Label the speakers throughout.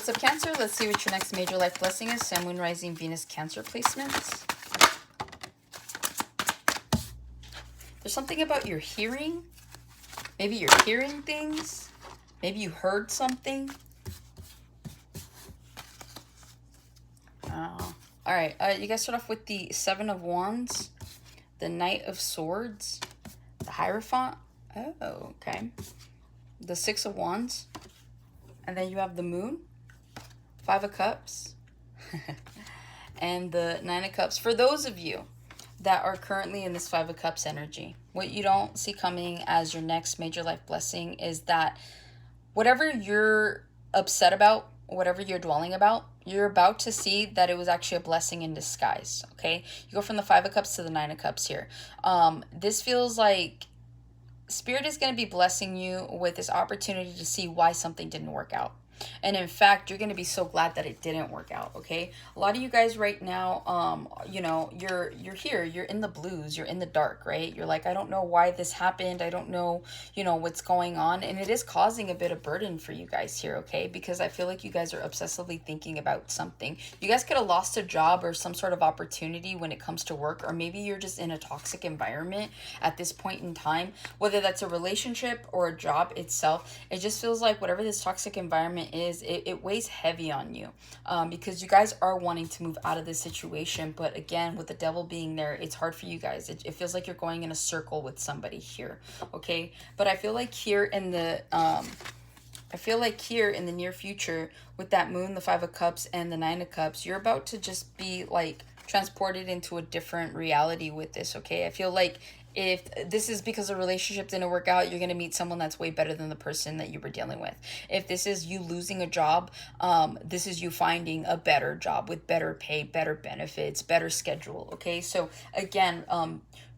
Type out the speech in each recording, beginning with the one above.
Speaker 1: What's up, Cancer? Let's see what your next major life blessing is. Sun, Moon, Rising, Venus, Cancer placements. There's something about your hearing. Maybe you're hearing things. Maybe you heard something. All right. You guys start off with the Seven of Wands, the Knight of Swords, the Hierophant. Oh, okay. The Six of Wands. And then you have the Moon, Five of Cups, and the Nine of Cups. For those of you that are currently in this Five of Cups energy, what you don't see coming as your next major life blessing is that whatever you're upset about, whatever you're dwelling about, you're about to see that it was actually a blessing in disguise, okay? You go from the Five of Cups to the Nine of Cups here. This feels like Spirit is going to be blessing you with this opportunity to see why something didn't work out. And in fact, you're going to be so glad that it didn't work out, okay? A lot of you guys right now, you know, you're here, you're in the blues, you're in the dark, right? You're like, I don't know why this happened. I don't know, you know, what's going on. And it is causing a bit of burden for you guys here, okay? Because I feel like you guys are obsessively thinking about something. You guys could have lost a job or some sort of opportunity when it comes to work, or maybe you're just in a toxic environment at this point in time, whether that's a relationship or a job itself. It just feels like whatever this toxic environment is, it weighs heavy on you, because you guys are wanting to move out of this situation, but again, with the devil being there, it's hard for you guys. It feels like you're going in a circle with somebody here, okay? But I feel like here in the near future, with that Moon, the Five of Cups, and the Nine of Cups, you're about to just be like transported into a different reality with this, okay? I feel like if this is because a relationship didn't work out, you're going to meet someone that's way better than the person that you were dealing with. If this is you losing a job, this is you finding a better job with better pay, better benefits, better schedule, okay? So again,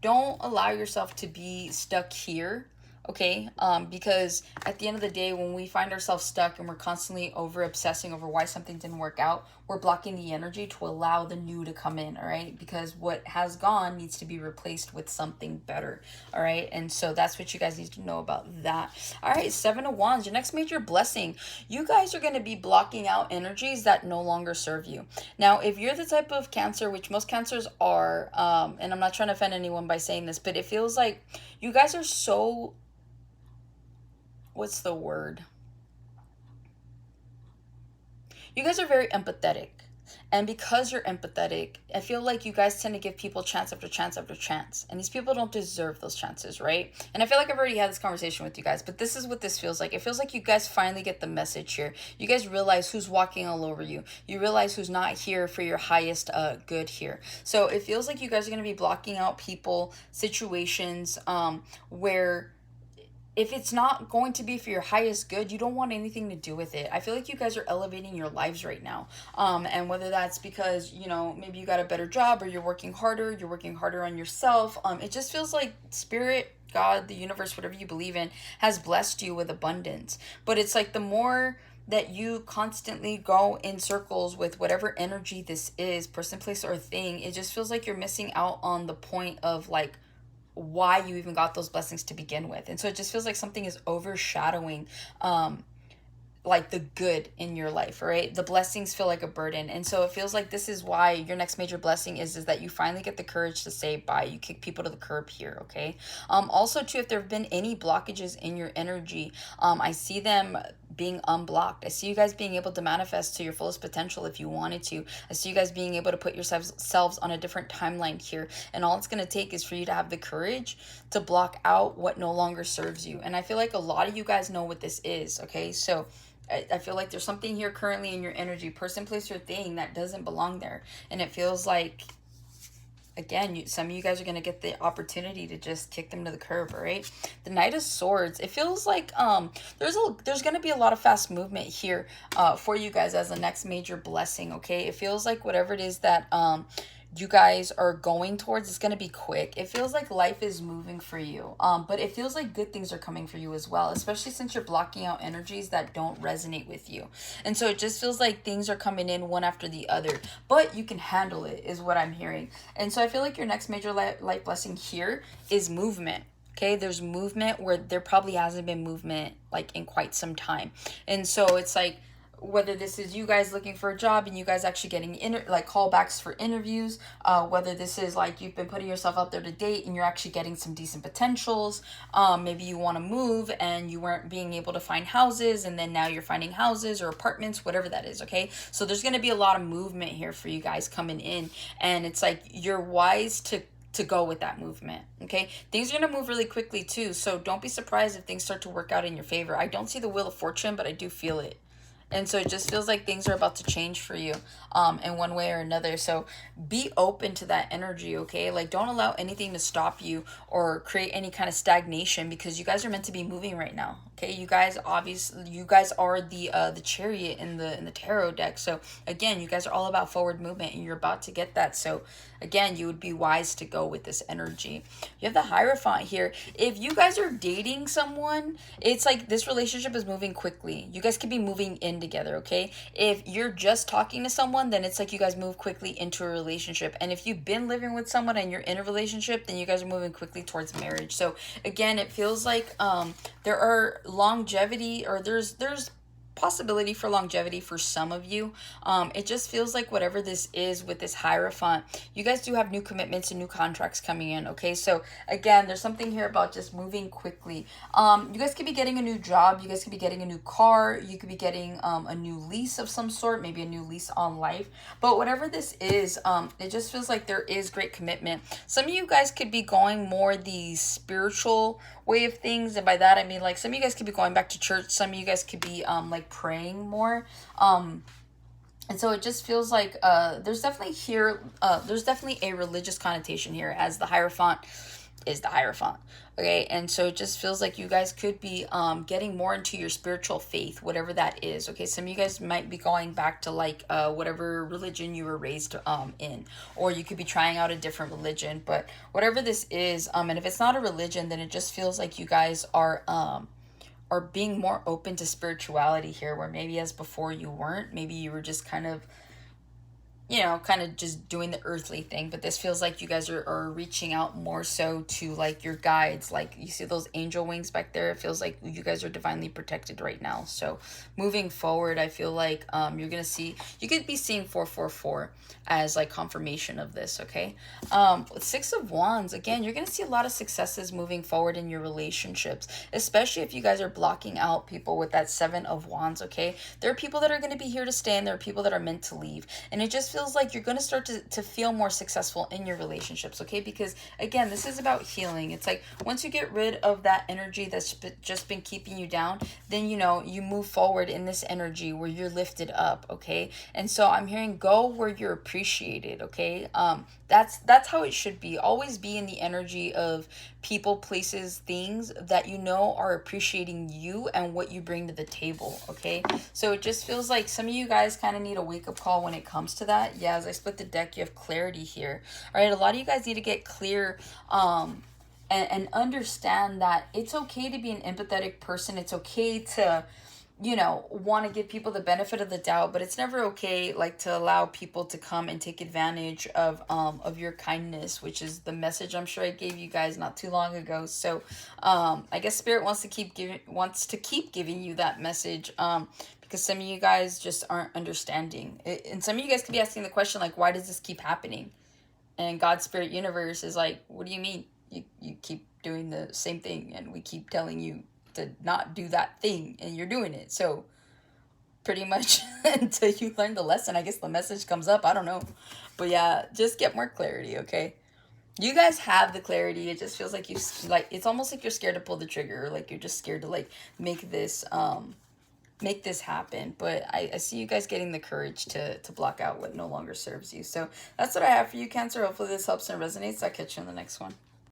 Speaker 1: don't allow yourself to be stuck here, okay? Because at the end of the day, when we find ourselves stuck and we're constantly over obsessing over why something didn't work out, we're blocking the energy to allow the new to come in, all right? Because what has gone needs to be replaced with something better, all right? And so that's what you guys need to know about that. All right, Seven of Wands, your next major blessing. You guys are going to be blocking out energies that no longer serve you. Now, if you're the type of Cancer, which most Cancers are, and I'm not trying to offend anyone by saying this, but it feels like you guys are so, what's the word? You guys are very empathetic. And because you're empathetic, I feel like you guys tend to give people chance after chance after chance. And these people don't deserve those chances, right? And I feel like I've already had this conversation with you guys, but this is what this feels like. It feels like you guys finally get the message here. You guys realize who's walking all over you. You realize who's not here for your highest good here. So it feels like you guys are going to be blocking out people, situations where if it's not going to be for your highest good, you don't want anything to do with it. I feel like you guys are elevating your lives right now. And whether that's because, you know, maybe you got a better job or you're working harder on yourself. It just feels like Spirit, God, the universe, whatever you believe in, has blessed you with abundance. But it's like the more that you constantly go in circles with whatever energy this is, person, place, or thing, it just feels like you're missing out on the point of like why you even got those blessings to begin with. And so it just feels like something is overshadowing like the good in your life, right? The blessings feel like a burden. And so it feels like this is why your next major blessing is that you finally get the courage to say bye. You kick people to the curb here, okay? Also too, if there have been any blockages in your energy, I see them being unblocked. I see you guys being able to manifest to your fullest potential if you wanted to. I see you guys being able to put yourselves on a different timeline here. And all it's going to take is for you to have the courage to block out what no longer serves you. And I feel like a lot of you guys know what this is, okay? So I feel like there's something here currently in your energy, person, place, or thing that doesn't belong there. And it feels like, again, some of you guys are going to get the opportunity to just kick them to the curb, all right? The Knight of Swords, it feels like there's going to be a lot of fast movement here for you guys as the next major blessing, okay? It feels like whatever it is that you guys are going towards is going to be quick. It feels like life is moving for you, but it feels like good things are coming for you as well, especially since you're blocking out energies that don't resonate with you. And so it just feels like things are coming in one after the other, but you can handle it is what I'm hearing. And so I feel like your next major life blessing here is movement. Okay, there's movement where there probably hasn't been movement like in quite some time. And so it's like whether this is you guys looking for a job and you guys actually getting like callbacks for interviews, whether this is like you've been putting yourself out there to date and you're actually getting some decent potentials. Maybe you want to move and you weren't being able to find houses, and then now you're finding houses or apartments, whatever that is. Okay, so there's going to be a lot of movement here for you guys coming in, and it's like you're wise to go with that movement. Okay, things are going to move really quickly too, so don't be surprised if things start to work out in your favor. I don't see the Wheel of Fortune, but I do feel it. And so it just feels like things are about to change for you, in one way or another. So be open to that energy, okay? Like, don't allow anything to stop you or create any kind of stagnation, because you guys are meant to be moving right now, okay? You guys are the Chariot in the tarot deck. So again, you guys are all about forward movement, and you're about to get that. So again, you would be wise to go with this energy. You have the Hierophant here. If you guys are dating someone, it's like this relationship is moving quickly. You guys could be moving in together, okay? If you're just talking to someone, then it's like you guys move quickly into a relationship. And if you've been living with someone and you're in a relationship, then you guys are moving quickly towards marriage. So again, it feels like there are longevity, or there's possibility for longevity for some of you. It just feels like whatever this is with this Hierophant, you guys do have new commitments and new contracts coming in, okay? So again, there's something here about just moving quickly. You guys could be getting a new job, you guys could be getting a new car, you could be getting a new lease of some sort, maybe a new lease on life. But whatever this is, it just feels like there is great commitment. Some of you guys could be going more the spiritual way of things, and by that I mean like some of you guys could be going back to church, some of you guys could be like praying more, and so it just feels like there's definitely a religious connotation here, as the Hierophant is the Hierophant. Okay, and so it just feels like you guys could be getting more into your spiritual faith, whatever that is. Okay, some of you guys might be going back to like whatever religion you were raised in, or you could be trying out a different religion. But whatever this is, and if it's not a religion, then it just feels like you guys are being more open to spirituality here, where maybe as before you weren't. Maybe you were just kind of just doing the earthly thing. But this feels like you guys are reaching out more so to like your guides. Like, you see those angel wings back there? It feels like you guys are divinely protected right now. So moving forward, I feel like you could be seeing 444 as like confirmation of this, okay? With Six of Wands, again, you're gonna see a lot of successes moving forward in your relationships, especially if you guys are blocking out people with that Seven of Wands, okay? There are people that are going to be here to stay, and there are people that are meant to leave, and it just feels like you're going to start to feel more successful in your relationships, okay? Because again, this is about healing. It's like once you get rid of that energy that's just been keeping you down, then you move forward in this energy where you're lifted up, okay? And so I'm hearing go where you're appreciated, okay? That's how it should be. Always be in the energy of people, places, things that are appreciating you and what you bring to the table, okay? So it just feels like some of you guys kind of need a wake-up call when it comes to that. Yeah, as I split the deck, you have clarity here. All right, a lot of you guys need to get clear and understand that it's okay to be an empathetic person. It's okay to want to give people the benefit of the doubt, but it's never okay like to allow people to come and take advantage of your kindness, which is the message I'm sure I gave you guys not too long ago. So I guess Spirit wants to keep giving you that message, because some of you guys just aren't understanding it, and some of you guys could be asking the question like, why does this keep happening? And God, Spirit, Universe is like, what do you mean you keep doing the same thing, and we keep telling you to not do that thing, and you're doing it? So pretty much until you learn the lesson, I guess the message comes up. I don't know, but yeah, just get more clarity, okay? You guys have the clarity. It just feels like it's almost like you're scared to pull the trigger, or like you're just scared to like make this happen. But I see you guys getting the courage to block out what no longer serves you. So that's what I have for you, Cancer. Hopefully this helps and resonates. I'll catch you in the next one.